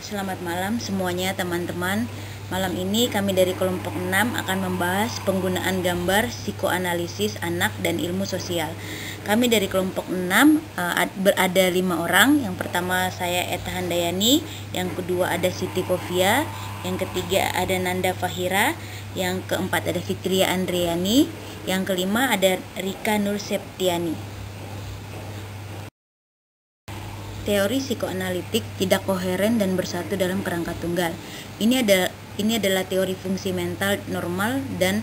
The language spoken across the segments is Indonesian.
Selamat malam semuanya teman-teman. Malam ini kami dari kelompok 6 akan membahas penggunaan gambar psikoanalisis anak dan ilmu sosial. Kami dari kelompok 6 berada 5 orang. Yang pertama saya Eta Handayani, yang kedua ada Siti Kofia, yang ketiga ada Nanda Fahira, yang keempat ada Fitria Andriani, yang kelima ada Rika Nur Septiani. Teori psikoanalitik tidak koheren dan bersatu dalam kerangka tunggal. Ini adalah teori fungsi mental normal dan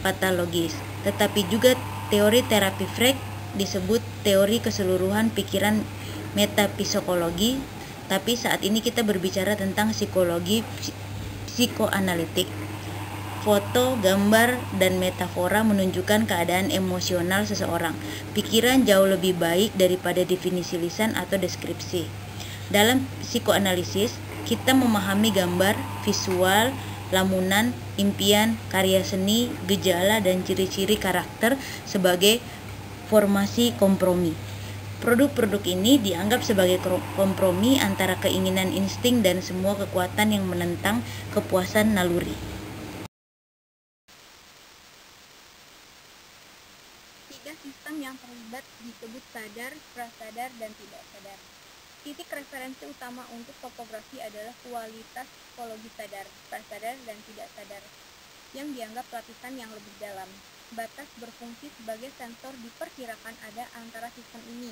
patologis. Tetapi juga teori terapi Freud disebut teori keseluruhan pikiran metapsikologi. Tapi saat ini kita berbicara tentang psikologi psikoanalitik. Foto, gambar, dan metafora menunjukkan keadaan emosional seseorang. Pikiran jauh lebih baik daripada definisi lisan atau deskripsi. Dalam psikoanalisis, kita memahami gambar, visual, lamunan, impian, karya seni, gejala, dan ciri-ciri karakter sebagai formasi kompromi. Produk-produk ini dianggap sebagai kompromi antara keinginan insting dan semua kekuatan yang menentang kepuasan naluri. Sistem yang terlibat disebut sadar, prasadar, dan tidak sadar. Titik referensi utama untuk topografi adalah kualitas psikologi sadar, prasadar, dan tidak sadar, yang dianggap lapisan yang lebih dalam. Batas berfungsi sebagai sensor diperkirakan ada antara sistem ini.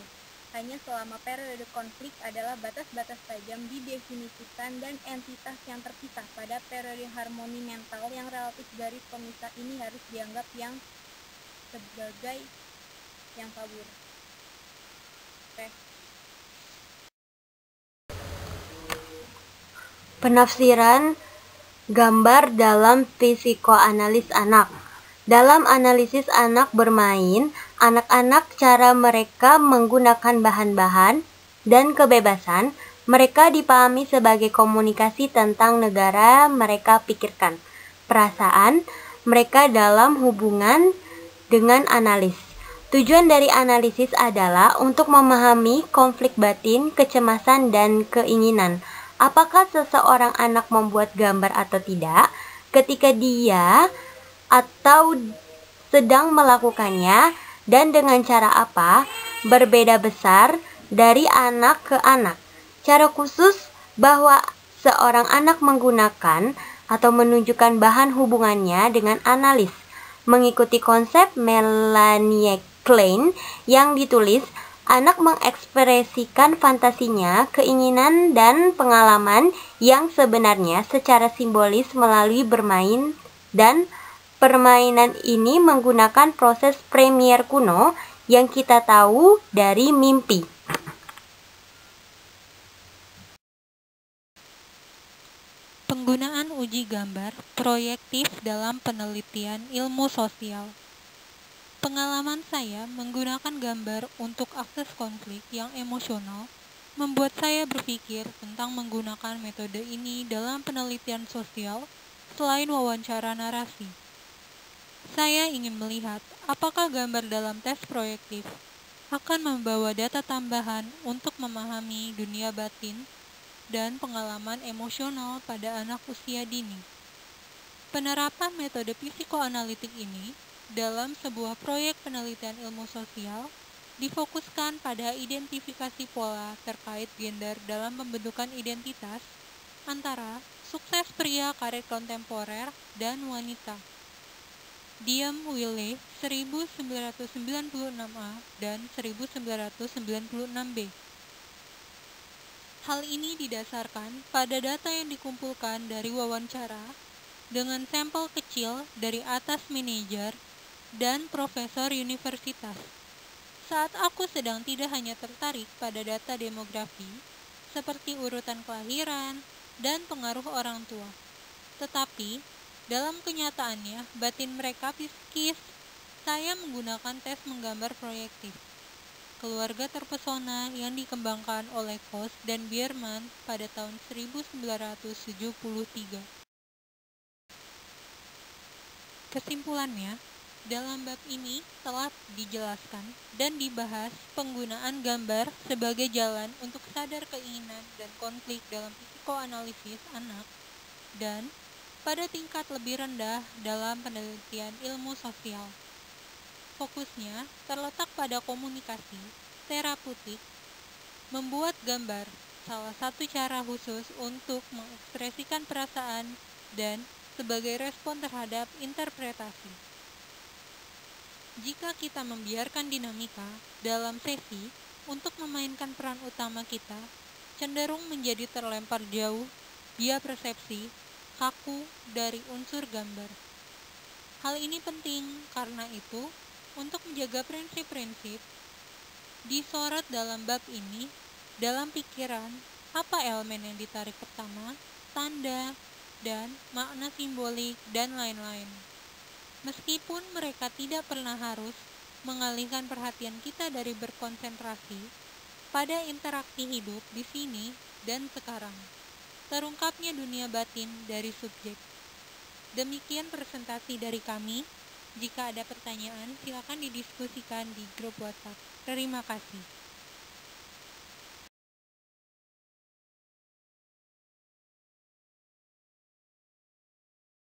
Hanya selama periode konflik adalah batas-batas tajam didefinisikan dan entitas yang terpisah. Pada periode harmoni mental yang relatif, garis pemisah ini harus dianggap yang sebagai yang kabur. Penafsiran gambar dalam psikoanalis anak. Dalam analisis anak bermain, anak-anak cara mereka menggunakan bahan-bahan dan kebebasan mereka dipahami sebagai komunikasi tentang negara mereka pikirkan, perasaan mereka dalam hubungan dengan analis. Tujuan dari analisis adalah untuk memahami konflik batin, kecemasan, dan keinginan. Apakah seseorang anak membuat gambar atau tidak, ketika dia atau sedang melakukannya, dan dengan cara apa, berbeda besar dari anak ke anak. Cara khusus bahwa seorang anak menggunakan atau menunjukkan bahan hubungannya dengan analis, mengikuti konsep Melanie Klein yang ditulis, anak mengekspresikan fantasinya, keinginan, dan pengalaman yang sebenarnya secara simbolis melalui bermain, dan permainan ini menggunakan proses Premier kuno yang kita tahu dari mimpi. Penggunaan uji gambar proyektif dalam penelitian ilmu sosial. Pengalaman saya menggunakan gambar untuk akses konflik yang emosional membuat saya berpikir tentang menggunakan metode ini dalam penelitian sosial selain wawancara narasi. Saya ingin melihat apakah gambar dalam tes proyektif akan membawa data tambahan untuk memahami dunia batin dan pengalaman emosional pada anak usia dini. Penerapan metode psikoanalitik ini dalam sebuah proyek penelitian ilmu sosial difokuskan pada identifikasi pola terkait gender dalam pembentukan identitas antara sukses pria karir kontemporer dan wanita. Diem Wille 1996A dan 1996B. Hal ini didasarkan pada data yang dikumpulkan dari wawancara dengan sampel kecil dari atas manajer dan profesor universitas. Saat aku sedang tidak hanya tertarik pada data demografi, seperti urutan kelahiran dan pengaruh orang tua, tetapi dalam kenyataannya batin mereka psikis. Saya menggunakan tes menggambar proyektif. Keluarga terpesona yang dikembangkan oleh Kos dan Bierman pada tahun 1973. Kesimpulannya, Dalam bab ini telah dijelaskan dan dibahas penggunaan gambar sebagai jalan untuk sadar keinginan dan konflik dalam psikoanalisis anak dan pada tingkat lebih rendah dalam penelitian ilmu sosial. Fokusnya terletak pada komunikasi, terapeutik, membuat gambar, salah satu cara khusus untuk mengekspresikan perasaan dan sebagai respon terhadap interpretasi. Jika kita membiarkan dinamika dalam sesi untuk memainkan peran utama kita, cenderung menjadi terlempar jauh via persepsi kaku dari unsur gambar. Hal ini penting karena itu, untuk menjaga prinsip-prinsip disorot dalam bab ini, dalam pikiran, apa elemen yang ditarik pertama, tanda, dan makna simbolik, dan lain-lain. Meskipun mereka tidak pernah harus mengalihkan perhatian kita dari berkonsentrasi pada interaksi hidup di sini dan sekarang, terungkapnya dunia batin dari subjek. Demikian presentasi dari kami. Jika ada pertanyaan, silakan didiskusikan di grup WhatsApp. Terima kasih.